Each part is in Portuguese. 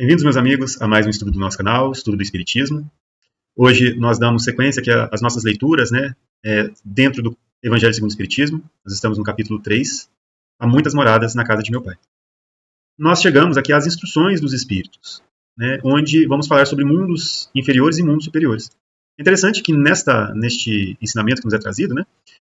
Bem-vindos, meus amigos, a mais um estudo do nosso canal, Estudo do Espiritismo. Hoje nós damos sequência aqui às nossas leituras, dentro do Evangelho segundo o Espiritismo. Nós estamos no capítulo 3, Há muitas moradas na casa de meu pai. Nós chegamos aqui às instruções dos Espíritos, onde vamos falar sobre mundos inferiores e mundos superiores. É interessante que neste ensinamento que nos é trazido,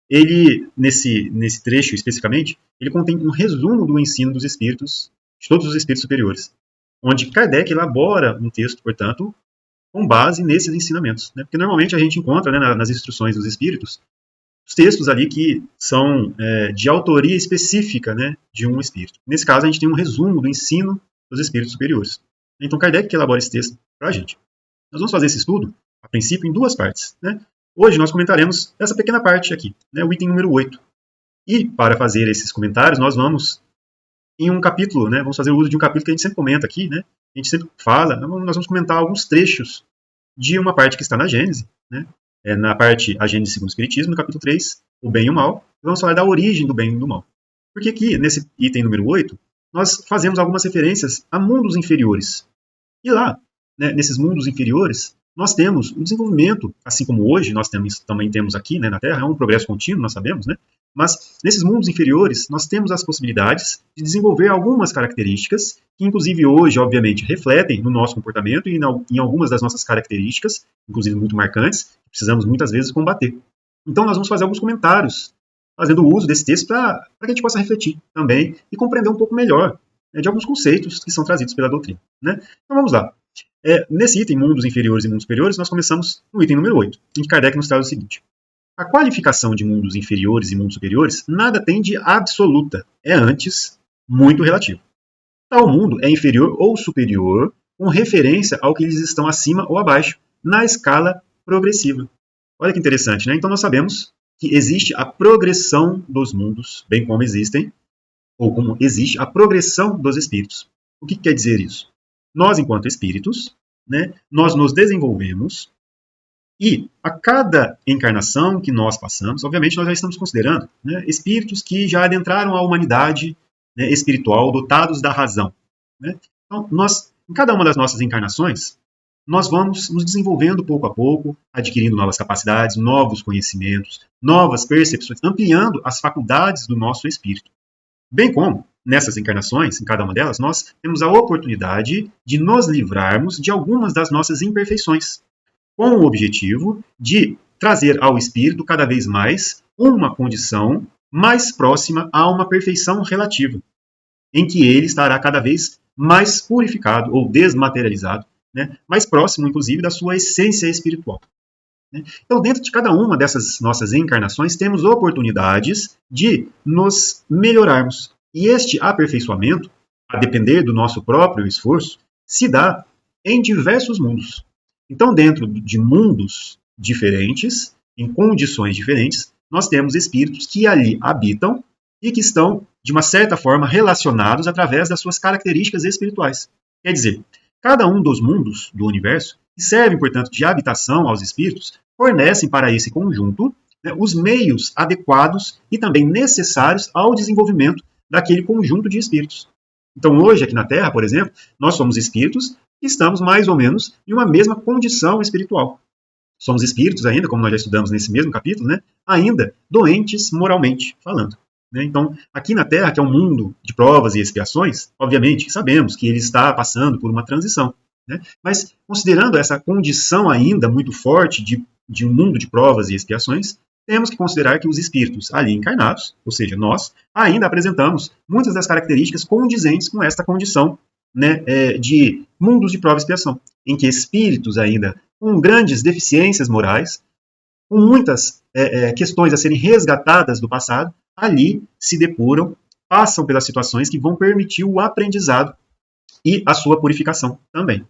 ele, nesse trecho especificamente, ele contém um resumo do ensino dos Espíritos, de todos os Espíritos superiores, onde Kardec elabora um texto, portanto, com base nesses ensinamentos. Porque normalmente a gente encontra nas instruções dos Espíritos os textos ali que são de autoria específica de um Espírito. Nesse caso, a gente tem um resumo do ensino dos Espíritos superiores. Então, Kardec que elabora esse texto para a gente. Nós vamos fazer esse estudo, a princípio, em duas partes. Hoje nós comentaremos essa pequena parte aqui, o item número 8. E, para fazer esses comentários, nós vamos em um capítulo, vamos fazer o uso de um capítulo que a gente sempre comenta aqui, a gente sempre fala, nós vamos comentar alguns trechos de uma parte que está na Gênese, na parte, a Gênese segundo o Espiritismo, no capítulo 3, o bem e o mal, vamos falar da origem do bem e do mal. Porque aqui, nesse item número 8, nós fazemos algumas referências a mundos inferiores. E lá, nesses mundos inferiores, nós temos um desenvolvimento, assim como hoje nós também temos aqui na Terra, é um progresso contínuo, nós sabemos, mas nesses mundos inferiores nós temos as possibilidades de desenvolver algumas características que inclusive hoje, obviamente, refletem no nosso comportamento e em algumas das nossas características, inclusive muito marcantes, que precisamos muitas vezes combater. Então nós vamos fazer alguns comentários, fazendo uso desse texto para que a gente possa refletir também e compreender um pouco melhor de alguns conceitos que são trazidos pela doutrina. Então vamos lá. Nesse item, mundos inferiores e mundos superiores, nós começamos no item número 8, em que Kardec nos traz o seguinte: a qualificação de mundos inferiores e mundos superiores nada tem de absoluta, é antes muito relativo. Tal mundo é inferior ou superior com referência ao que eles estão acima ou abaixo, na escala progressiva. Olha que interessante, Então nós sabemos que existe a progressão dos mundos, bem como existem, ou como existe a progressão dos espíritos. O que quer dizer isso? Nós, enquanto espíritos, nós nos desenvolvemos e a cada encarnação que nós passamos, obviamente nós já estamos considerando espíritos que já adentraram a humanidade espiritual, dotados da razão. Então, em cada uma das nossas encarnações, nós vamos nos desenvolvendo pouco a pouco, adquirindo novas capacidades, novos conhecimentos, novas percepções, ampliando as faculdades do nosso espírito. Bem como, nessas encarnações, em cada uma delas, nós temos a oportunidade de nos livrarmos de algumas das nossas imperfeições, com o objetivo de trazer ao espírito cada vez mais uma condição mais próxima a uma perfeição relativa, em que ele estará cada vez mais purificado ou desmaterializado, mais próximo, inclusive, da sua essência espiritual. Então, dentro de cada uma dessas nossas encarnações, temos oportunidades de nos melhorarmos. E este aperfeiçoamento, a depender do nosso próprio esforço, se dá em diversos mundos. Então, dentro de mundos diferentes, em condições diferentes, nós temos espíritos que ali habitam e que estão, de uma certa forma, relacionados através das suas características espirituais. Quer dizer, cada um dos mundos do universo, que servem, portanto, de habitação aos espíritos, fornecem para esse conjunto os meios adequados e também necessários ao desenvolvimento daquele conjunto de espíritos. Então, hoje, aqui na Terra, por exemplo, nós somos espíritos que estamos mais ou menos em uma mesma condição espiritual. Somos espíritos ainda, como nós já estudamos nesse mesmo capítulo, ainda doentes moralmente falando. Então, aqui na Terra, que é um mundo de provas e expiações, obviamente sabemos que ele está passando por uma transição. Mas, considerando essa condição ainda muito forte de um mundo de provas e expiações, temos que considerar que os espíritos ali encarnados, ou seja, nós, ainda apresentamos muitas das características condizentes com esta condição de mundos de prova e expiação, em que espíritos ainda com grandes deficiências morais, com muitas questões a serem resgatadas do passado, ali se depuram, passam pelas situações que vão permitir o aprendizado e a sua purificação também.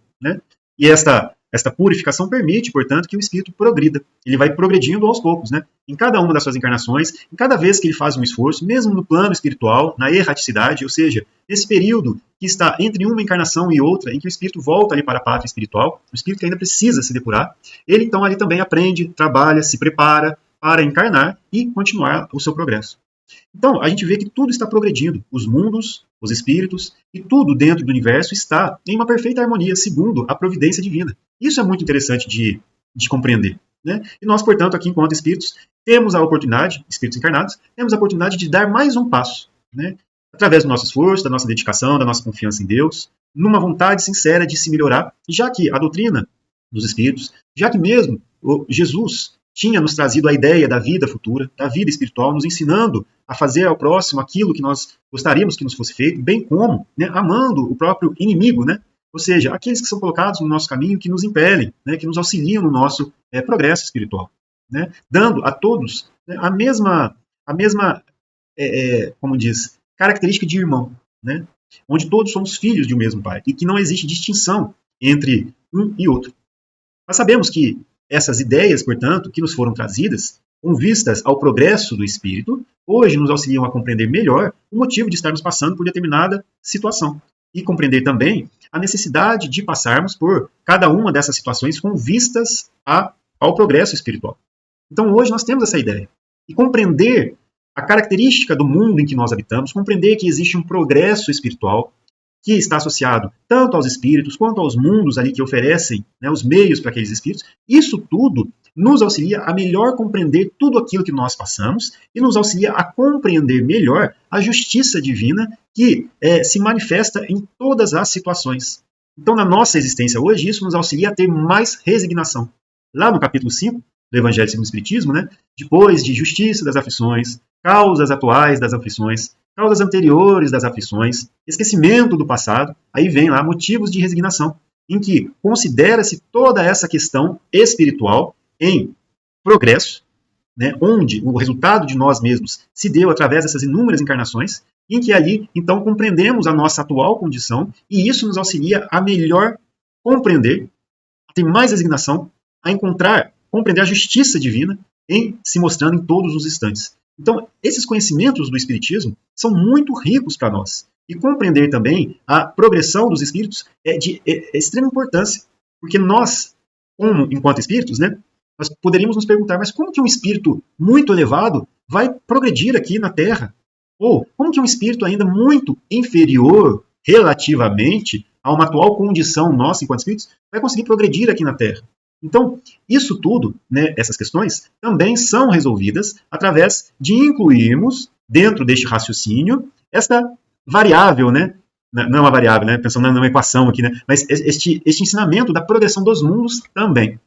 E esta purificação permite, portanto, que o espírito progrida. Ele vai progredindo aos poucos, em cada uma das suas encarnações, em cada vez que ele faz um esforço, mesmo no plano espiritual, na erraticidade, ou seja, nesse período que está entre uma encarnação e outra, em que o espírito volta ali para a pátria espiritual, o espírito que ainda precisa se depurar, ele então ali também aprende, trabalha, se prepara para encarnar e continuar o seu progresso. Então, a gente vê que tudo está progredindo. Os mundos, os espíritos e tudo dentro do universo está em uma perfeita harmonia, segundo a providência divina. Isso é muito interessante de compreender. Né? E nós, portanto, aqui enquanto espíritos, temos a oportunidade, espíritos encarnados, temos a oportunidade de dar mais um passo, né? Através do nosso esforço, da nossa dedicação, da nossa confiança em Deus, numa vontade sincera de se melhorar, já que a doutrina dos espíritos, já que mesmo Jesus tinha nos trazido a ideia da vida futura, da vida espiritual, nos ensinando a fazer ao próximo aquilo que nós gostaríamos que nos fosse feito, bem como, né, amando o próprio inimigo, né? Ou seja, aqueles que são colocados no nosso caminho, que nos impelem, né, que nos auxiliam no nosso progresso espiritual, né? Dando a todos, né, a mesma como diz, característica de irmão, né? Onde todos somos filhos de um mesmo pai e que não existe distinção entre um e outro. Nós sabemos que essas ideias, portanto, que nos foram trazidas, com vistas ao progresso do espírito, hoje nos auxiliam a compreender melhor o motivo de estarmos passando por determinada situação. E compreender também a necessidade de passarmos por cada uma dessas situações com vistas ao progresso espiritual. Então, hoje nós temos essa ideia. E compreender a característica do mundo em que nós habitamos, compreender que existe um progresso espiritual que está associado tanto aos espíritos quanto aos mundos ali que oferecem, né, os meios para aqueles espíritos, isso tudo nos auxilia a melhor compreender tudo aquilo que nós passamos e nos auxilia a compreender melhor a justiça divina que se manifesta em todas as situações. Então, na nossa existência hoje, isso nos auxilia a ter mais resignação. Lá no capítulo 5 do Evangelho segundo o Espiritismo, né, depois de justiça das aflições, causas atuais das aflições, causas anteriores das aflições, esquecimento do passado, aí vem lá motivos de resignação, em que considera-se toda essa questão espiritual em progresso, né, onde o resultado de nós mesmos se deu através dessas inúmeras encarnações, em que ali, então, compreendemos a nossa atual condição, e isso nos auxilia a melhor compreender, a ter mais resignação, a compreender a justiça divina em se mostrando em todos os instantes. Então, esses conhecimentos do Espiritismo são muito ricos para nós. E compreender também a progressão dos espíritos é de extrema importância. Porque nós, enquanto espíritos, né, nós poderíamos nos perguntar, mas como que um espírito muito elevado vai progredir aqui na Terra? Ou como que um espírito ainda muito inferior, relativamente, a uma atual condição nossa enquanto espíritos, vai conseguir progredir aqui na Terra? Então, isso tudo, né, essas questões, também são resolvidas através de incluirmos, dentro deste raciocínio, esta variável, né, não é uma variável, né, pensando numa equação aqui, né, mas este ensinamento da progressão dos mundos também.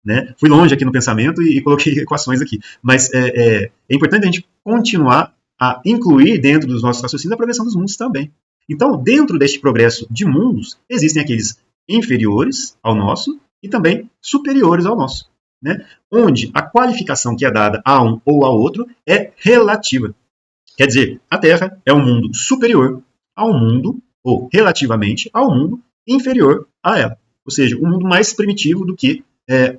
Né? Fui longe aqui no pensamento e coloquei equações aqui, mas é importante a gente continuar a incluir dentro dos nossos raciocínios a progressão dos mundos também. Então, dentro deste progresso de mundos, existem aqueles inferiores ao nosso, e também superiores ao nosso, né? Onde a qualificação que é dada a um ou ao outro é relativa. Quer dizer, a Terra é um mundo superior ao mundo, ou relativamente ao mundo inferior a ela. Ou seja, um mundo mais primitivo do que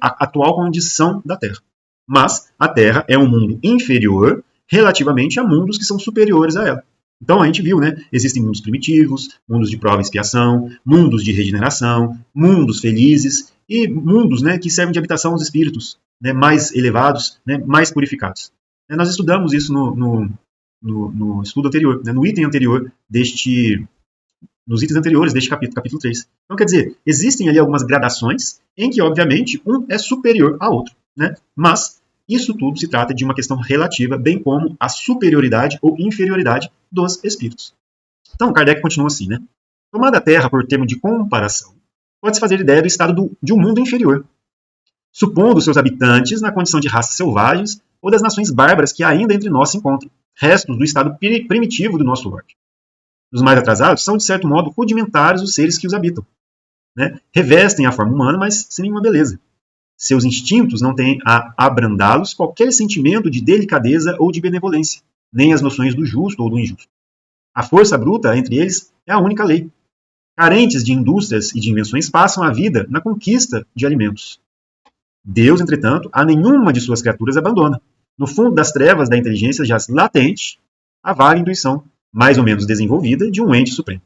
a atual condição da Terra. Mas a Terra é um mundo inferior relativamente a mundos que são superiores a ela. Então a gente viu, né? Existem mundos primitivos, mundos de prova e expiação, mundos de regeneração, mundos felizes, e mundos, né, que servem de habitação aos espíritos, né, mais elevados, né, mais purificados. Nós estudamos isso no estudo anterior, né, no item anterior nos itens anteriores deste capítulo 3. Então, quer dizer, existem ali algumas gradações em que, obviamente, um é superior ao outro, né, mas isso tudo se trata de uma questão relativa, bem como a superioridade ou inferioridade dos espíritos. Então, Kardec continua assim, né? Tomada a Terra por termo de comparação, pode-se fazer ideia do estado de um mundo inferior, supondo seus habitantes na condição de raças selvagens ou das nações bárbaras que ainda entre nós se encontram, restos do estado primitivo do nosso Lorde. Os mais atrasados são, de certo modo, rudimentares os seres que os habitam, né? Revestem a forma humana, mas sem nenhuma beleza. Seus instintos não têm a abrandá-los qualquer sentimento de delicadeza ou de benevolência, nem as noções do justo ou do injusto. A força bruta entre eles é a única lei. Carentes de indústrias e de invenções, passam a vida na conquista de alimentos. Deus, entretanto, a nenhuma de suas criaturas abandona. No fundo das trevas da inteligência jaz latente a vaga intuição, mais ou menos desenvolvida, de um ente supremo.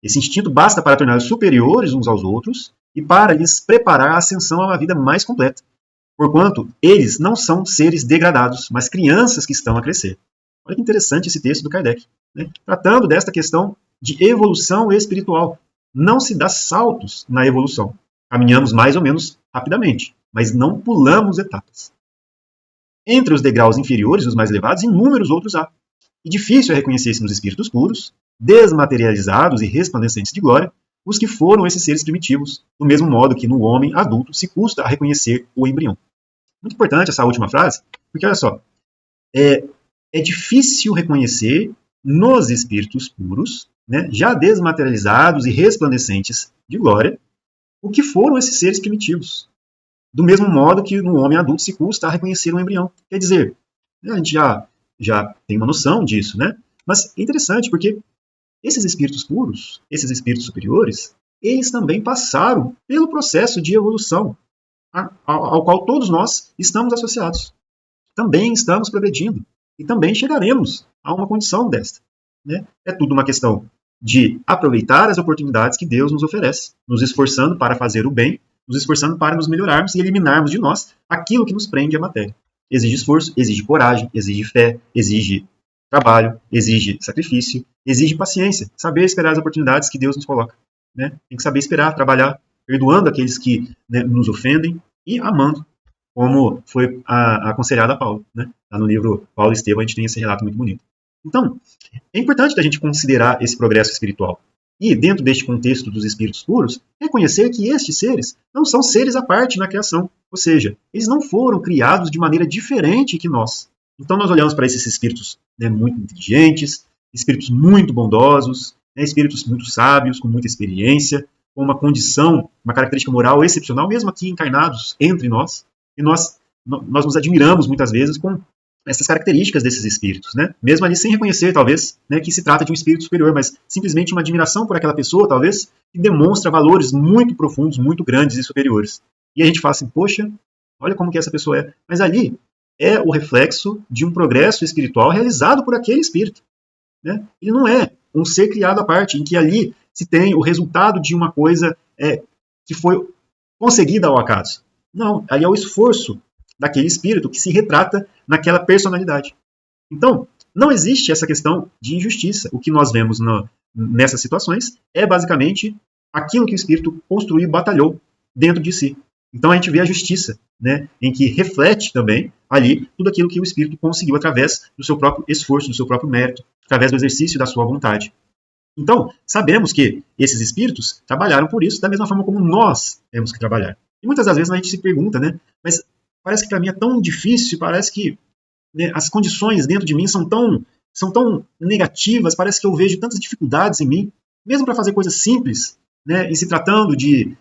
Esse instinto basta para torná-los superiores uns aos outros e para lhes preparar a ascensão a uma vida mais completa, porquanto eles não são seres degradados, mas crianças que estão a crescer. Olha que interessante esse texto do Kardec, né? Tratando desta questão de evolução espiritual. Não se dá saltos na evolução. Caminhamos mais ou menos rapidamente, mas não pulamos etapas. Entre os degraus inferiores e os mais elevados, inúmeros outros há. E difícil é reconhecer-se nos espíritos puros, desmaterializados e resplandecentes de glória, os que foram esses seres primitivos, do mesmo modo que no homem adulto se custa a reconhecer o embrião. Muito importante essa última frase, porque olha só, é difícil reconhecer nos espíritos puros, né, já desmaterializados e resplandecentes de glória, o que foram esses seres primitivos. Do mesmo modo que no homem adulto se custa a reconhecer um embrião. Quer dizer, a gente já tem uma noção disso, né? Mas é interessante porque esses espíritos puros, esses espíritos superiores, eles também passaram pelo processo de evolução ao qual todos nós estamos associados. Também estamos progredindo e também chegaremos a uma condição desta, né? É tudo uma questão de aproveitar as oportunidades que Deus nos oferece, nos esforçando para fazer o bem, nos esforçando para nos melhorarmos e eliminarmos de nós aquilo que nos prende à matéria. Exige esforço, exige coragem, exige fé, exige trabalho, exige sacrifício, exige paciência, saber esperar as oportunidades que Deus nos coloca, né? Tem que saber esperar, trabalhar, perdoando aqueles que, né, nos ofendem e amando, como foi aconselhado a Paulo, né? Lá no livro Paulo e Estevão a gente tem esse relato muito bonito. Então, é importante a gente considerar esse progresso espiritual. E, dentro deste contexto dos espíritos puros, reconhecer que estes seres não são seres à parte na criação. Ou seja, eles não foram criados de maneira diferente que nós. Então, nós olhamos para esses espíritos, né, muito inteligentes, espíritos muito bondosos, né, espíritos muito sábios, com muita experiência, com uma condição, uma característica moral excepcional, mesmo aqui encarnados entre nós. E nós nos admiramos muitas vezes com essas características desses espíritos, né? Mesmo ali sem reconhecer, talvez, né, que se trata de um espírito superior, mas simplesmente uma admiração por aquela pessoa, talvez, que demonstra valores muito profundos, muito grandes e superiores. E a gente fala assim, poxa, olha como que essa pessoa é. Mas ali é o reflexo de um progresso espiritual realizado por aquele espírito, né? Ele não é um ser criado à parte, em que ali se tem o resultado de uma coisa que foi conseguida ao acaso. Não, ali é o esforço daquele espírito que se retrata naquela personalidade. Então, não existe essa questão de injustiça. O que nós vemos nessas situações é basicamente aquilo que o espírito construiu e batalhou dentro de si. Então a gente vê a justiça, né, em que reflete também ali tudo aquilo que o espírito conseguiu através do seu próprio esforço, do seu próprio mérito, através do exercício da sua vontade. Então, sabemos que esses espíritos trabalharam por isso da mesma forma como nós temos que trabalhar. E muitas das vezes a gente se pergunta, né, mas parece que para mim é tão difícil, parece que, né, as condições dentro de mim são tão negativas, parece que eu vejo tantas dificuldades em mim, mesmo para fazer coisas simples, né, e se tratando de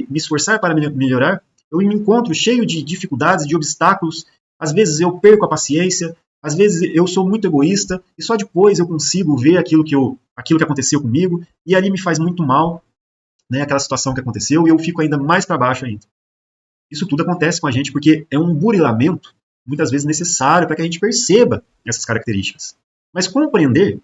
me esforçar para melhorar, eu me encontro cheio de dificuldades, de obstáculos, às vezes eu perco a paciência, às vezes eu sou muito egoísta, e só depois eu consigo ver aquilo que aconteceu comigo, e ali me faz muito mal, né, aquela situação que aconteceu, e eu fico ainda mais para baixo ainda. Isso tudo acontece com a gente porque é um burilamento, muitas vezes necessário para que a gente perceba essas características. Mas compreender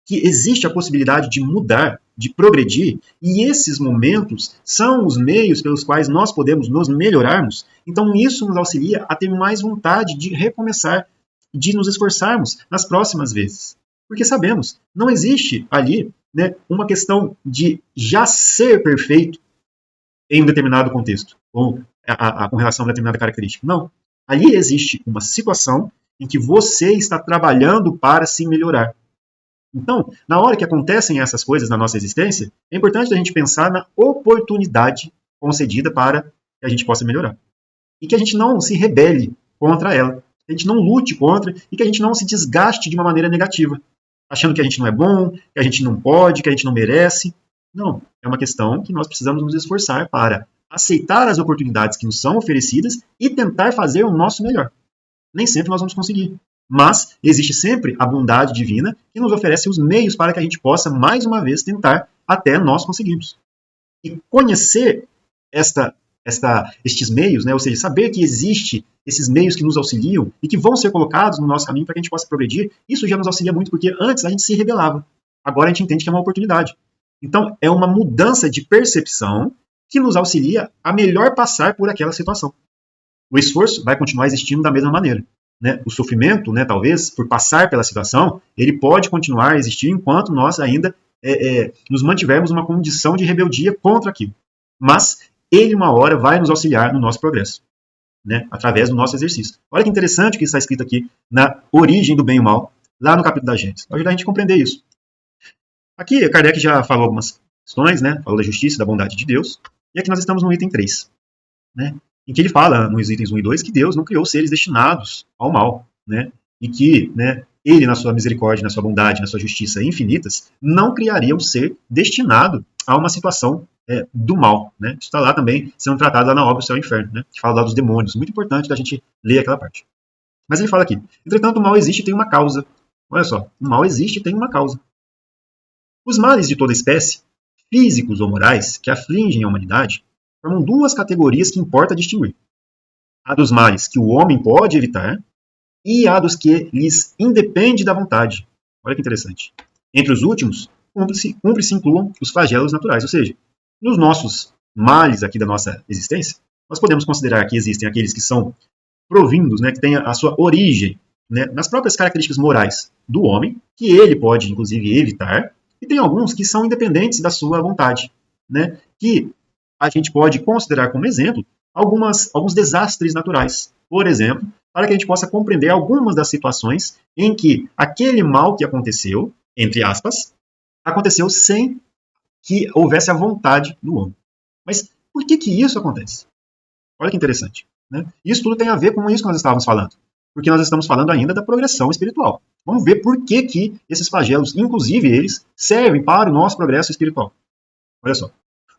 que existe a possibilidade de mudar, de progredir, e esses momentos são os meios pelos quais nós podemos nos melhorarmos, então isso nos auxilia a ter mais vontade de recomeçar, de nos esforçarmos nas próximas vezes. Porque sabemos, não existe ali, né, uma questão de já ser perfeito em um determinado contexto, com relação a uma determinada característica. Não. Ali existe uma situação em que você está trabalhando para se melhorar. Então, na hora que acontecem essas coisas na nossa existência, é importante a gente pensar na oportunidade concedida para que a gente possa melhorar. E que a gente não se rebele contra ela, que a gente não lute contra e que a gente não se desgaste de uma maneira negativa, achando que a gente não é bom, que a gente não pode, que a gente não merece. Não, é uma questão que nós precisamos nos esforçar para aceitar as oportunidades que nos são oferecidas e tentar fazer o nosso melhor. Nem sempre nós vamos conseguir, mas existe sempre a bondade divina que nos oferece os meios para que a gente possa, mais uma vez, tentar até nós conseguirmos. E conhecer estes meios, né, ou seja, saber que existe esses meios que nos auxiliam e que vão ser colocados no nosso caminho para que a gente possa progredir, isso já nos auxilia muito, porque antes a gente se rebelava. Agora a gente entende que é uma oportunidade. Então, é uma mudança de percepção que nos auxilia a melhor passar por aquela situação. O esforço vai continuar existindo da mesma maneira, né, o sofrimento, né, talvez, por passar pela situação, ele pode continuar a existir enquanto nós ainda nos mantivermos numa condição de rebeldia contra aquilo. Mas ele, uma hora, vai nos auxiliar no nosso progresso, né, através do nosso exercício. Olha que interessante o que está escrito aqui na origem do bem e do mal, lá no capítulo da Gênesis. Vai ajudar a gente a compreender isso. Aqui, Kardec já falou algumas questões, né, falou da justiça e da bondade de Deus, e aqui nós estamos no item 3, né, em que ele fala, nos itens 1 e 2, que Deus não criou seres destinados ao mal, né, e que, né, ele, na sua misericórdia, na sua bondade, na sua justiça infinitas, não criaria um ser destinado a uma situação do mal, né. Isso está lá também sendo tratado lá na obra O Céu e o Inferno, né, que fala lá dos demônios. Muito importante da gente ler aquela parte. Mas ele fala aqui, entretanto, o mal existe e tem uma causa. Olha só, o mal existe e tem uma causa. Os males de toda espécie, físicos ou morais, que afligem a humanidade, formam duas categorias que importa distinguir. A dos males que o homem pode evitar e a dos que lhes independe da vontade. Olha que interessante. Entre os últimos, cumpre-se incluam os flagelos naturais, ou seja, nos nossos males aqui da nossa existência, nós podemos considerar que existem aqueles que são provindos, né, que têm a sua origem, né, nas próprias características morais do homem, que ele pode, inclusive, evitar, e tem alguns que são independentes da sua vontade, né, que a gente pode considerar como exemplo alguns desastres naturais. Por exemplo, para que a gente possa compreender algumas das situações em que aquele mal que aconteceu, entre aspas, aconteceu sem que houvesse a vontade do homem. Mas por que isso acontece? Olha que interessante, né? Isso tudo tem a ver com isso que nós estávamos falando. Porque nós estamos falando ainda da progressão espiritual. Vamos ver por que esses flagelos, inclusive eles, servem para o nosso progresso espiritual. Olha só.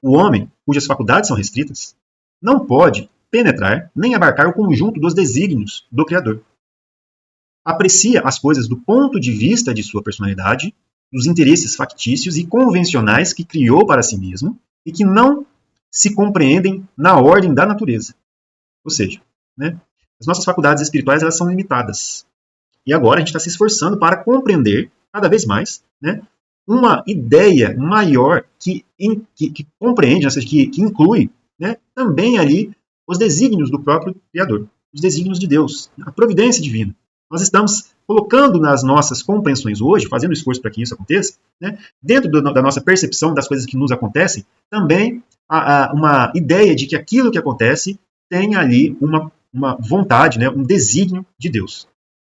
O homem, cujas faculdades são restritas, não pode penetrar nem abarcar o conjunto dos desígnios do Criador. Aprecia as coisas do ponto de vista de sua personalidade, dos interesses factícios e convencionais que criou para si mesmo e que não se compreendem na ordem da natureza. Ou seja, né, as nossas faculdades espirituais elas são limitadas. E agora a gente está se esforçando para compreender cada vez mais, né, uma ideia maior que compreende, ou seja, que inclui, né, também ali os desígnios do próprio Criador, os desígnios de Deus, a providência divina. Nós estamos colocando nas nossas compreensões hoje, fazendo esforço para que isso aconteça, né, dentro da nossa percepção das coisas que nos acontecem, também uma ideia de que aquilo que acontece tem ali uma vontade, né, um desígnio de Deus.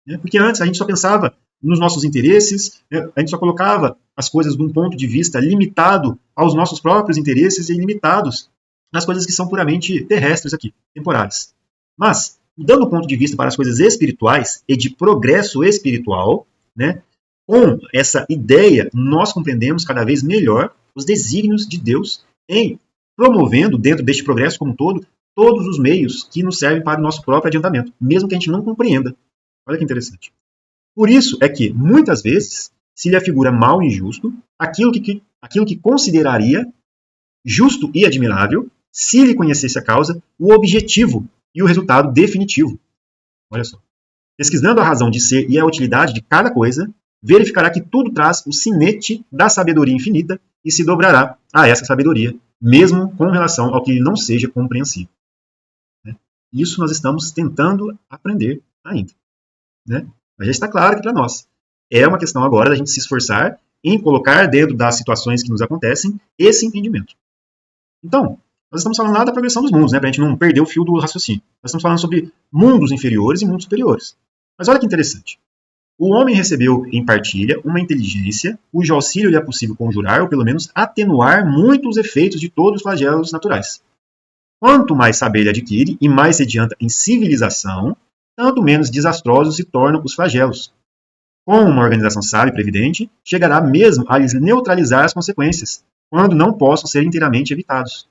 Né? Porque antes a gente só pensava nos nossos interesses, né, a gente só colocava as coisas de um ponto de vista limitado aos nossos próprios interesses e limitados nas coisas que são puramente terrestres aqui, temporárias. Mas, mudando o ponto de vista para as coisas espirituais e de progresso espiritual, né, com essa ideia, nós compreendemos cada vez melhor os desígnios de Deus em promovendo, dentro deste progresso como um todo, todos os meios que nos servem para o nosso próprio adiantamento, mesmo que a gente não compreenda. Olha que interessante. Por isso é que, muitas vezes, se lhe afigura mal e injusto aquilo que consideraria justo e admirável, se lhe conhecesse a causa, o objetivo e o resultado definitivo. Olha só. Pesquisando a razão de ser e a utilidade de cada coisa, verificará que tudo traz o sinete da sabedoria infinita e se dobrará a essa sabedoria, mesmo com relação ao que não seja compreensível. Isso nós estamos tentando aprender ainda. Né? Mas já está claro que para nós é uma questão agora da gente se esforçar em colocar dentro das situações que nos acontecem esse entendimento. Então, nós estamos falando lá da progressão dos mundos, né, para a gente não perder o fio do raciocínio. Nós estamos falando sobre mundos inferiores e mundos superiores. Mas olha que interessante. O homem recebeu em partilha uma inteligência cujo auxílio lhe é possível conjurar ou pelo menos atenuar muitos efeitos de todos os flagelos naturais. Quanto mais saber ele adquire e mais se adianta em civilização, tanto menos desastrosos se tornam os flagelos. Com uma organização sábia e previdente, chegará mesmo a lhes neutralizar as consequências, quando não possam ser inteiramente evitados.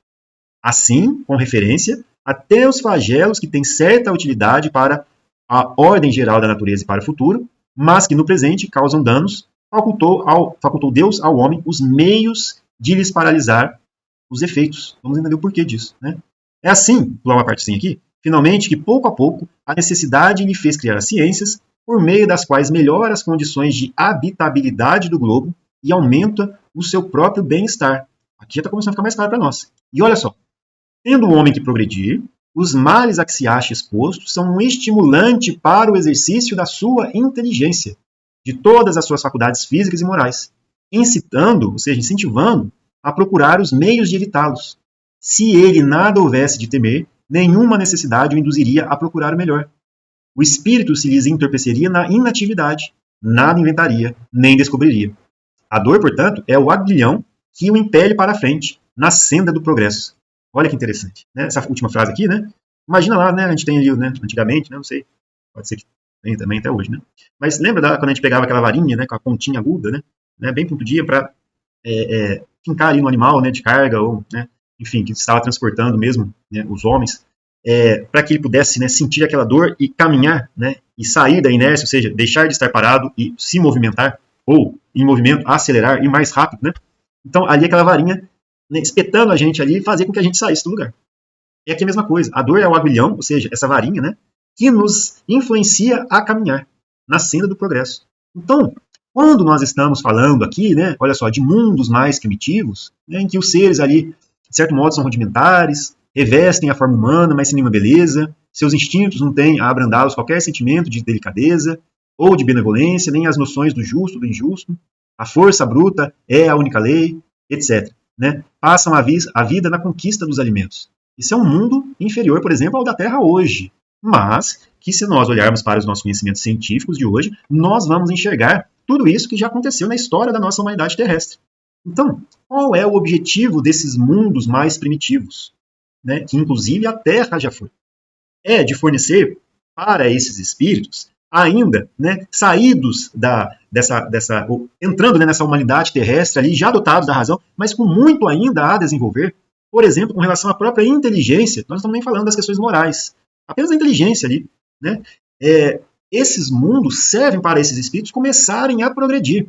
Assim, com referência, até os flagelos que têm certa utilidade para a ordem geral da natureza e para o futuro, mas que no presente causam danos, facultou Deus ao homem os meios de lhes paralisar os efeitos. Vamos entender o porquê disso, né? É assim, pular uma partezinha aqui, finalmente que pouco a pouco a necessidade lhe fez criar as ciências, por meio das quais melhora as condições de habitabilidade do globo e aumenta o seu próprio bem-estar. Aqui já está começando a ficar mais claro para nós. E olha só, tendo o homem que progredir, os males a que se acha exposto são um estimulante para o exercício da sua inteligência, de todas as suas faculdades físicas e morais, incitando, ou seja, incentivando, a procurar os meios de evitá-los. Se ele nada houvesse de temer, nenhuma necessidade o induziria a procurar o melhor. O espírito se lhes entorpeceria na inatividade, nada inventaria, nem descobriria. A dor, portanto, é o aguilhão que o impele para a frente, na senda do progresso. Olha que interessante, né? Essa última frase aqui, né? Imagina lá, né? A gente tem ali, né? Antigamente, né? Não sei, pode ser que tenha também até hoje, né? Mas lembra quando a gente pegava aquela varinha, né? Com a pontinha aguda, né? Bem pontudinha para fincar ali no animal, né? De carga ou, né? Enfim, que estava transportando mesmo, né? Os homens, para que ele pudesse, né? Sentir aquela dor e caminhar, né? E sair da inércia, ou seja, deixar de estar parado e se movimentar, ou em movimento acelerar, ir mais rápido, né? Então ali aquela varinha, né, espetando a gente ali e fazer com que a gente saísse do lugar. E aqui a mesma coisa, a dor é o aguilhão, ou seja, essa varinha, né, que nos influencia a caminhar na senda do progresso. Então, quando nós estamos falando aqui, né, olha só, de mundos mais primitivos, né, em que os seres ali, de certo modo, são rudimentares, revestem a forma humana, mas sem nenhuma beleza, seus instintos não têm a abrandá-los qualquer sentimento de delicadeza ou de benevolência, nem as noções do justo, do injusto, a força bruta é a única lei, etc. Né? Passam a vida na conquista dos alimentos. Isso é um mundo inferior, por exemplo, ao da Terra hoje, mas que se nós olharmos para os nossos conhecimentos científicos de hoje, nós vamos enxergar tudo isso que já aconteceu na história da nossa humanidade terrestre. Então, qual é o objetivo desses mundos mais primitivos? Né? Que inclusive a Terra já foi. É de fornecer para esses espíritos, ainda, né, saídos entrando, né, nessa humanidade terrestre ali, já dotados da razão, mas com muito ainda a desenvolver, por exemplo, com relação à própria inteligência, nós estamos nem falando das questões morais, apenas da inteligência ali, né, esses mundos servem para esses espíritos começarem a progredir,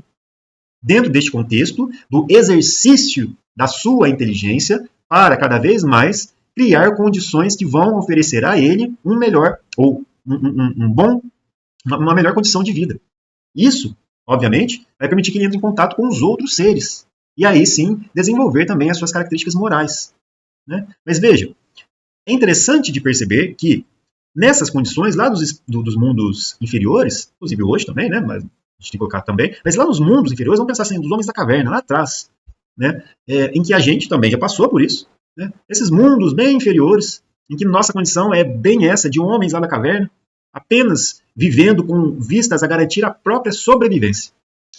dentro deste contexto do exercício da sua inteligência, para cada vez mais criar condições que vão oferecer a ele um melhor, ou uma melhor condição de vida. Isso, obviamente, vai permitir que ele entre em contato com os outros seres. E aí sim, desenvolver também as suas características morais. Né? Mas veja, é interessante de perceber que nessas condições, lá dos mundos inferiores, inclusive hoje também, né? Mas a gente tem que colocar também, mas lá nos mundos inferiores, vamos pensar assim, dos homens da caverna, lá atrás, né? Em que a gente também já passou por isso. Né? Esses mundos bem inferiores, em que nossa condição é bem essa, de homens lá da caverna, apenas vivendo com vistas a garantir a própria sobrevivência.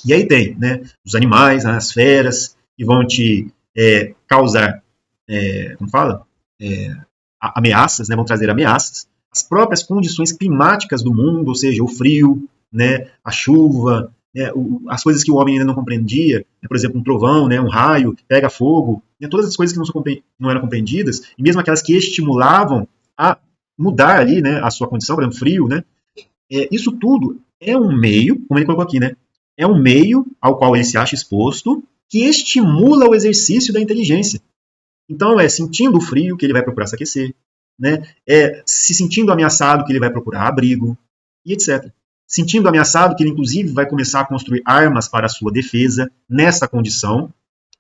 E aí tem, né, os animais, as feras, que vão te causar, como fala? Ameaças, né, vão trazer ameaças. As próprias condições climáticas do mundo, ou seja, o frio, né, a chuva, né, as coisas que o homem ainda não compreendia, né, por exemplo, um trovão, né, um raio, pega fogo, né, todas as coisas que não eram compreendidas, e mesmo aquelas que estimulavam a mudar ali, né, a sua condição, por exemplo, frio, né, isso tudo é um meio, como ele colocou aqui, né, é um meio ao qual ele se acha exposto que estimula o exercício da inteligência. Então, sentindo o frio que ele vai procurar se aquecer, né, se sentindo ameaçado que ele vai procurar abrigo, e etc. Sentindo ameaçado que ele, inclusive, vai começar a construir armas para a sua defesa nessa condição,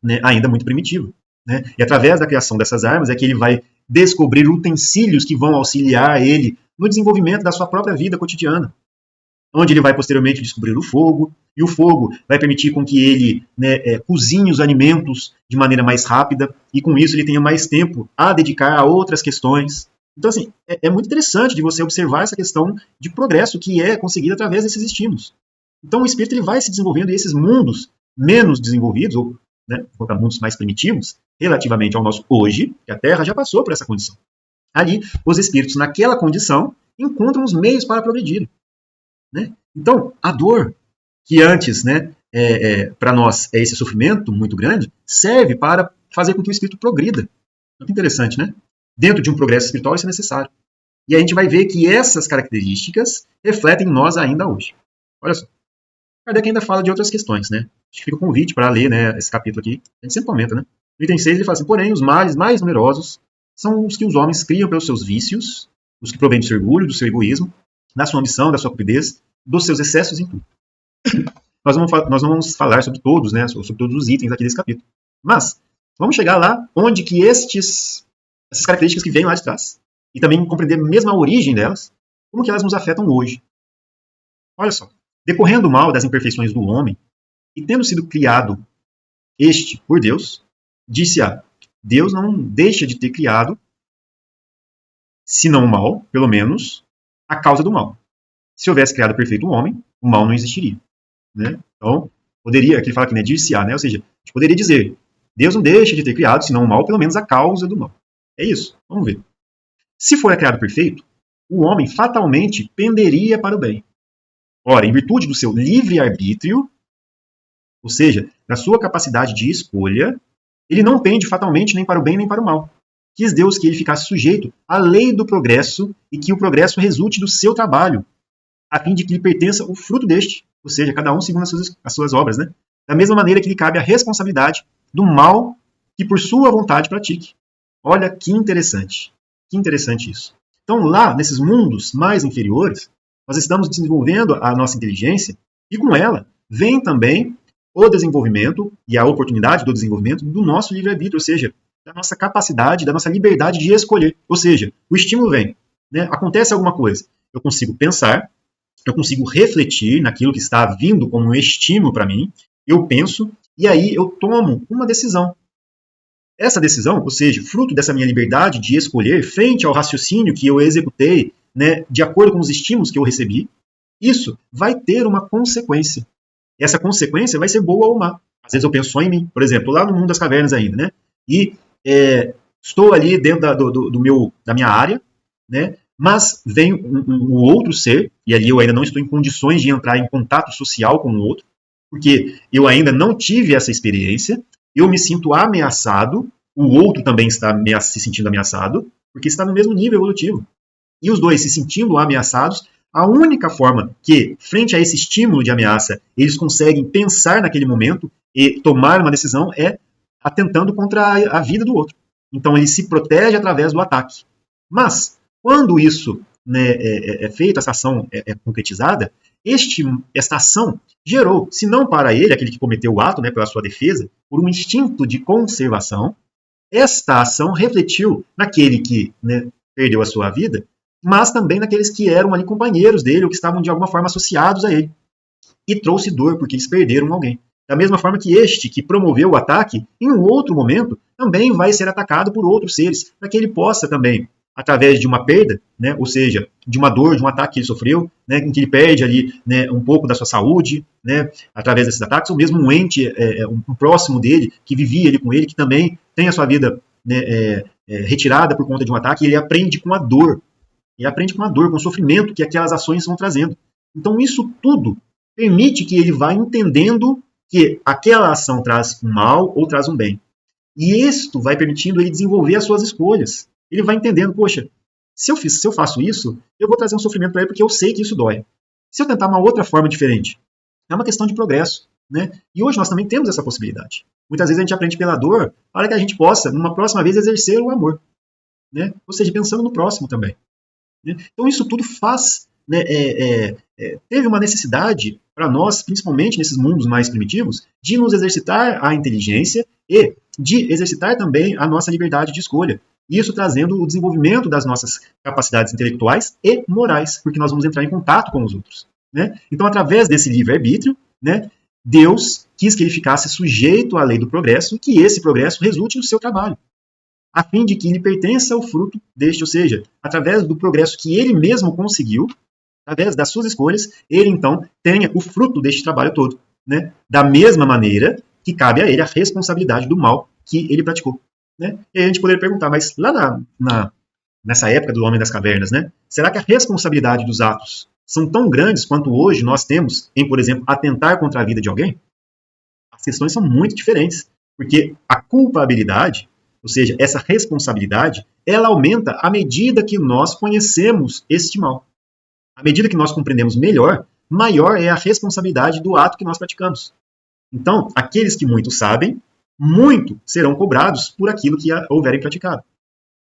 né, ainda muito primitiva. Né? E através da criação dessas armas é que ele vai descobrir utensílios que vão auxiliar ele no desenvolvimento da sua própria vida cotidiana, onde ele vai posteriormente descobrir o fogo, e o fogo vai permitir com que ele, né, cozinhe os alimentos de maneira mais rápida, e com isso ele tenha mais tempo a dedicar a outras questões. Então, assim, é muito interessante de você observar essa questão de progresso que é conseguida através desses estímulos. Então, o espírito ele vai se desenvolvendo, e esses mundos menos desenvolvidos, ou né, mundos mais primitivos, relativamente ao nosso hoje, que a Terra já passou por essa condição. Ali, os espíritos, naquela condição, encontram os meios para progredir. Né? Então, a dor, que antes, né, para nós, é esse sofrimento muito grande, serve para fazer com que o espírito progrida. Muito interessante, né? Dentro de um progresso espiritual, isso é necessário. E a gente vai ver que essas características refletem em nós ainda hoje. Olha só. Kardec ainda fala de outras questões, né? Acho que fica o convite para ler, né, esse capítulo aqui. A gente sempre comenta, né? No item 6 ele fala assim, porém, os males mais numerosos são os que os homens criam pelos seus vícios, os que provêm do seu orgulho, do seu egoísmo, da sua ambição, da sua cupidez, dos seus excessos em tudo. Nós não vamos falar sobre todos, né, sobre todos os itens aqui desse capítulo. Mas, vamos chegar lá onde que essas características que vêm lá de trás, e também compreender mesmo a origem delas, como que elas nos afetam hoje. Olha só, decorrendo o mal das imperfeições do homem, e tendo sido criado este por Deus, disse-a, Deus não deixa de ter criado, se não o mal, pelo menos, a causa do mal. Se houvesse criado perfeito o homem, o mal não existiria. Né? Então, poderia, aqui ele fala que né, dir-se-á, né? Ou seja, a gente poderia dizer, Deus não deixa de ter criado, se não o mal, pelo menos a causa do mal. É isso, vamos ver. Se for criado perfeito, o homem fatalmente penderia para o bem. Ora, em virtude do seu livre-arbítrio, ou seja, da sua capacidade de escolha, ele não pende fatalmente nem para o bem nem para o mal. Quis Deus que ele ficasse sujeito à lei do progresso e que o progresso resulte do seu trabalho, a fim de que lhe pertença o fruto deste, ou seja, cada um segundo as suas obras, né? Da mesma maneira que lhe cabe a responsabilidade do mal que por sua vontade pratique. Olha que interessante isso. Então lá, nesses mundos mais inferiores, nós estamos desenvolvendo a nossa inteligência e com ela vem também o desenvolvimento e a oportunidade do desenvolvimento do nosso livre-arbítrio, ou seja, da nossa capacidade, da nossa liberdade de escolher. Ou seja, o estímulo vem, né? Acontece alguma coisa, eu consigo pensar, eu consigo refletir naquilo que está vindo como um estímulo para mim, eu penso e aí eu tomo uma decisão. Essa decisão, ou seja, fruto dessa minha liberdade de escolher frente ao raciocínio que eu executei, né, de acordo com os estímulos que eu recebi, isso vai ter uma consequência. E essa consequência vai ser boa ou má. Às vezes eu penso só em mim, por exemplo, lá no mundo das cavernas ainda, né? E estou ali dentro da minha área, né? Mas vem um outro ser, e ali eu ainda não estou em condições de entrar em contato social com o outro, porque eu ainda não tive essa experiência, eu me sinto ameaçado, o outro também está se sentindo ameaçado, porque está no mesmo nível evolutivo. E os dois se sentindo ameaçados, a única forma que, frente a esse estímulo de ameaça, eles conseguem pensar naquele momento e tomar uma decisão é atentando contra a vida do outro. Então ele se protege através do ataque. Mas, quando isso né, é feito, essa ação é concretizada, esta ação gerou, se não para ele, aquele que cometeu o ato, né, pela sua defesa, por um instinto de conservação, esta ação refletiu naquele que né, perdeu a sua vida, mas também naqueles que eram ali companheiros dele ou que estavam de alguma forma associados a ele. E trouxe dor, porque eles perderam alguém. Da mesma forma que este que promoveu o ataque, em um outro momento, também vai ser atacado por outros seres, para que ele possa também, através de uma perda, né, ou seja, de uma dor, de um ataque que ele sofreu, né, em que ele perde ali né, um pouco da sua saúde, né, através desses ataques, ou mesmo um ente, um próximo dele, que vivia ali com ele, que também tem a sua vida né, retirada por conta de um ataque, e ele aprende com a dor. Ele aprende com a dor, com o sofrimento que aquelas ações vão trazendo. Então isso tudo permite que ele vá entendendo que aquela ação traz um mal ou traz um bem. E isto vai permitindo ele desenvolver as suas escolhas. Ele vai entendendo, poxa, se eu faço isso, eu vou trazer um sofrimento para ele porque eu sei que isso dói. Se eu tentar uma outra forma diferente, é uma questão de progresso. Né? E hoje nós também temos essa possibilidade. Muitas vezes a gente aprende pela dor para que a gente possa, numa próxima vez, exercer o amor. Né? Ou seja, pensando no próximo também. Né? Então isso tudo faz... Né, teve uma necessidade para nós, principalmente nesses mundos mais primitivos, de nos exercitar a inteligência e de exercitar também a nossa liberdade de escolha. Isso trazendo o desenvolvimento das nossas capacidades intelectuais e morais, porque nós vamos entrar em contato com os outros. Né? Então, através desse livre-arbítrio, né, Deus quis que ele ficasse sujeito à lei do progresso e que esse progresso resulte no seu trabalho, a fim de que lhe pertença o fruto deste, ou seja, através do progresso que ele mesmo conseguiu, através das suas escolhas, ele então tenha o fruto deste trabalho todo. Né? Da mesma maneira que cabe a ele a responsabilidade do mal que ele praticou. Né? E aí a gente poderia perguntar, mas lá nessa época do Homem das Cavernas, né, será que a responsabilidade dos atos são tão grandes quanto hoje nós temos em, por exemplo, atentar contra a vida de alguém? As questões são muito diferentes, porque a culpabilidade, ou seja, essa responsabilidade, ela aumenta à medida que nós conhecemos este mal. À medida que nós compreendemos melhor, maior é a responsabilidade do ato que nós praticamos. Então, aqueles que muito sabem, muito serão cobrados por aquilo que houverem praticado.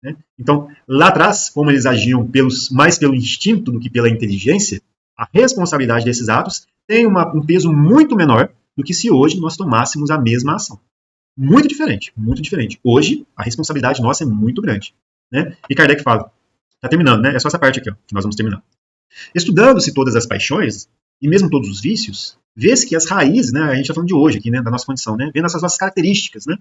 Né? Então, lá atrás, como eles agiam mais pelo instinto do que pela inteligência, a responsabilidade desses atos tem um peso muito menor do que se hoje nós tomássemos a mesma ação. Muito diferente, muito diferente. Hoje, a responsabilidade nossa é muito grande. Né? E Kardec fala, Tá terminando, né? É só essa parte aqui, ó, que nós vamos terminar. Estudando-se todas as paixões, e mesmo todos os vícios, vê-se que as raízes, né? A gente está falando de hoje aqui, né? Da nossa condição, né? Vendo essas nossas características, né?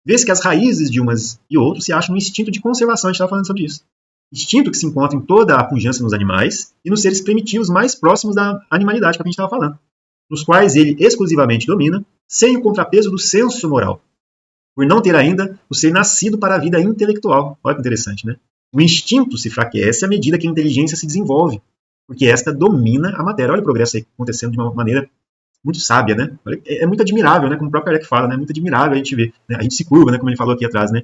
Vê-se que as raízes de umas e outros se acham no instinto de conservação, a gente estava falando sobre isso. Instinto que se encontra em toda a pujança nos animais e nos seres primitivos mais próximos da animalidade, que a gente estava falando, nos quais ele exclusivamente domina, sem o contrapeso do senso moral, por não ter ainda o ser nascido para a vida intelectual. Olha que interessante, né? O instinto se enfraquece à medida que a inteligência se desenvolve, porque esta domina a matéria. Olha o progresso aí acontecendo de uma maneira muito sábia, né? É muito admirável, né? Como o próprio Eric fala, né? É muito admirável a gente ver. Né? A gente se curva, né? Como ele falou aqui atrás, né?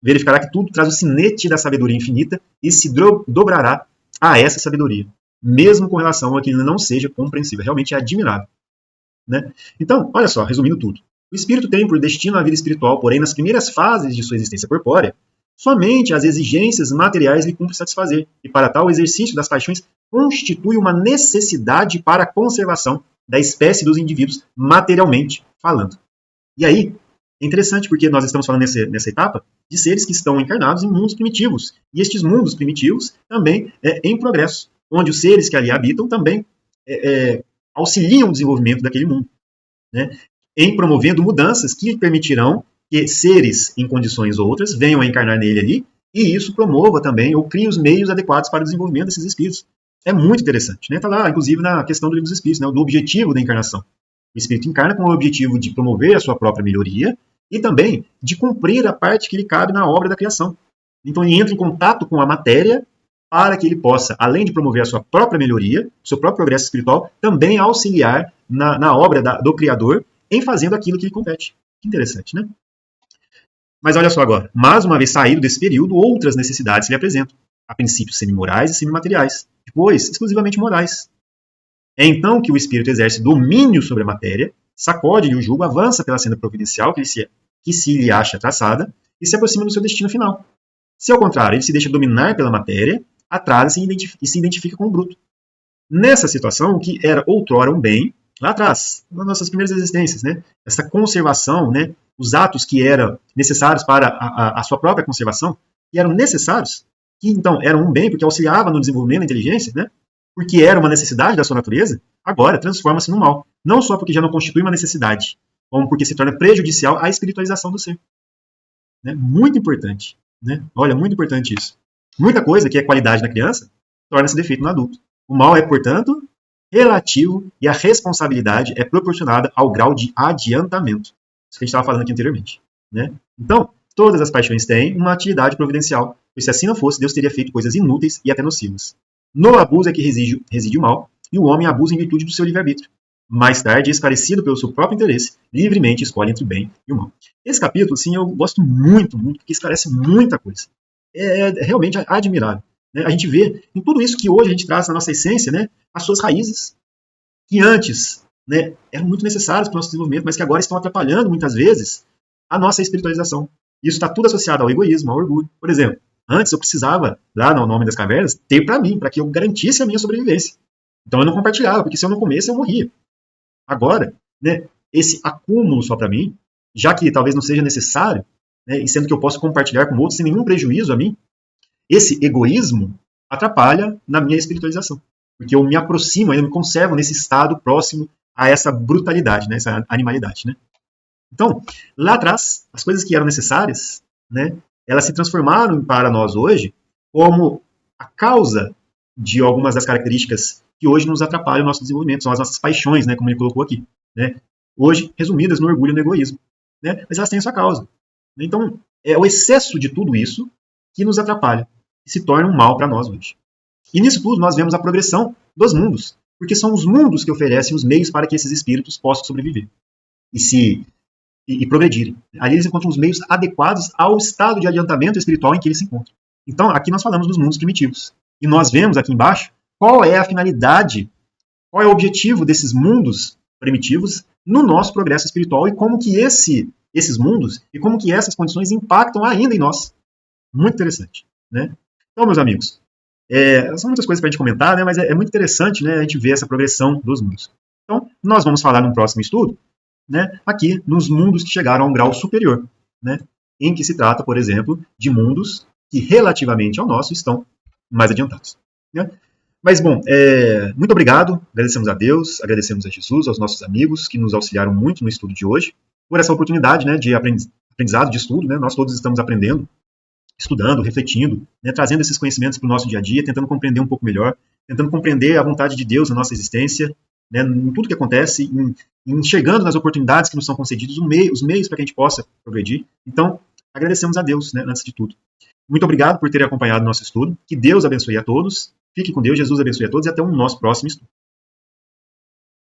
Verificará que tudo traz o sinete da sabedoria infinita e se dobrará a essa sabedoria, mesmo com relação a que ele não seja compreensível. Realmente é admirável, né? Então, olha só, resumindo tudo. O espírito tem por destino a vida espiritual, porém, nas primeiras fases de sua existência corpórea, somente as exigências materiais lhe cumpre satisfazer, e para tal o exercício das paixões constitui uma necessidade para a conservação da espécie dos indivíduos, materialmente falando. E aí, é interessante porque nós estamos falando nessa etapa de seres que estão encarnados em mundos primitivos, e estes mundos primitivos também em progresso, onde os seres que ali habitam também auxiliam o desenvolvimento daquele mundo, né? Em promovendo mudanças que permitirão que seres em condições outras venham a encarnar nele ali, e isso promova também, ou crie os meios adequados para o desenvolvimento desses espíritos. É muito interessante, né? Está lá, inclusive, na questão do livro dos espíritos, né? Do objetivo da encarnação. O espírito encarna com o objetivo de promover a sua própria melhoria e também de cumprir a parte que lhe cabe na obra da criação. Então ele entra em contato com a matéria para que ele possa, além de promover a sua própria melhoria, o seu próprio progresso espiritual, também auxiliar na obra do Criador em fazendo aquilo que lhe compete. Que interessante, né? Mas olha só agora, mais uma vez saído desse período, outras necessidades se lhe apresentam, a princípio semimorais e semimateriais, depois exclusivamente morais. É então que o espírito exerce domínio sobre a matéria, sacode-lhe o jugo, avança pela senda providencial que se lhe acha traçada e se aproxima do seu destino final. Se ao contrário, ele se deixa dominar pela matéria, atrasa-se e se identifica com o bruto. Nessa situação, o que era outrora um bem, lá atrás, nas nossas primeiras existências, né? Essa conservação, né? Os atos que eram necessários para a sua própria conservação, que eram necessários, que então eram um bem, porque auxiliava no desenvolvimento da inteligência, né? Porque era uma necessidade da sua natureza, agora transforma-se no mal. Não só porque já não constitui uma necessidade, como porque se torna prejudicial à espiritualização do ser. Né? Muito importante. Né? Olha, muito importante isso. Muita coisa que é qualidade na criança torna-se defeito no adulto. O mal é, portanto, relativo e a responsabilidade é proporcionada ao grau de adiantamento. Isso que a gente estava falando aqui anteriormente. Né? Então, todas as paixões têm uma atividade providencial, pois se assim não fosse, Deus teria feito coisas inúteis e até nocivas. No abuso é que reside o mal, e o homem abusa em virtude do seu livre-arbítrio. Mais tarde, esclarecido pelo seu próprio interesse, livremente escolhe entre o bem e o mal. Esse capítulo, sim, eu gosto muito, muito, porque esclarece muita coisa. É realmente admirável. Né? A gente vê em tudo isso que hoje a gente traz na nossa essência, né, as suas raízes, que antes, né, eram muito necessárias para o nosso desenvolvimento, mas que agora estão atrapalhando, muitas vezes, a nossa espiritualização. Isso está tudo associado ao egoísmo, ao orgulho. Por exemplo, antes eu precisava, lá no Nome das Cavernas, ter para mim, para que eu garantisse a minha sobrevivência. Então eu não compartilhava, porque se eu não comesse, eu morria. Agora, né, esse acúmulo só para mim, já que talvez não seja necessário, né, e sendo que eu posso compartilhar com outros sem nenhum prejuízo a mim, esse egoísmo atrapalha na minha espiritualização. Porque eu me aproximo, eu me conservo nesse estado próximo a essa brutalidade, né, essa animalidade. Né? Então, lá atrás, as coisas que eram necessárias, né, elas se transformaram para nós hoje como a causa de algumas das características que hoje nos atrapalham o nosso desenvolvimento, são as nossas paixões, né, como ele colocou aqui. Né? Hoje, resumidas no orgulho e no egoísmo. Né? Mas elas têm a sua causa. Então, é o excesso de tudo isso que nos atrapalha e se torna um mal para nós hoje. E nisso tudo nós vemos a progressão dos mundos, porque são os mundos que oferecem os meios para que esses espíritos possam sobreviver e progredirem. Ali eles encontram os meios adequados ao estado de adiantamento espiritual em que eles se encontram. Então, aqui nós falamos dos mundos primitivos. E nós vemos aqui embaixo qual é a finalidade, qual é o objetivo desses mundos primitivos no nosso progresso espiritual e como que esses mundos e como que essas condições impactam ainda em nós. Muito interessante. Né? Então, meus amigos, são muitas coisas para a gente comentar, né? Mas é muito interessante, né, a gente ver essa progressão dos mundos. Então, nós vamos falar num próximo estudo, né, aqui nos mundos que chegaram a um grau superior, né, em que se trata, por exemplo, de mundos que relativamente ao nosso estão mais adiantados. Né? Mas, bom, muito obrigado, agradecemos a Deus, agradecemos a Jesus, aos nossos amigos que nos auxiliaram muito no estudo de hoje, por essa oportunidade, né, de aprendizado, de estudo, né, nós todos estamos aprendendo, estudando, refletindo, né, trazendo esses conhecimentos para o nosso dia a dia, tentando compreender um pouco melhor, tentando compreender a vontade de Deus na nossa existência, né, em tudo que acontece, em enxergando nas oportunidades que nos são concedidas, os meios para que a gente possa progredir. Então, agradecemos a Deus, né, antes de tudo. Muito obrigado por terem acompanhado o nosso estudo. Que Deus abençoe a todos. Fique com Deus, Jesus abençoe a todos e até o nosso próximo estudo.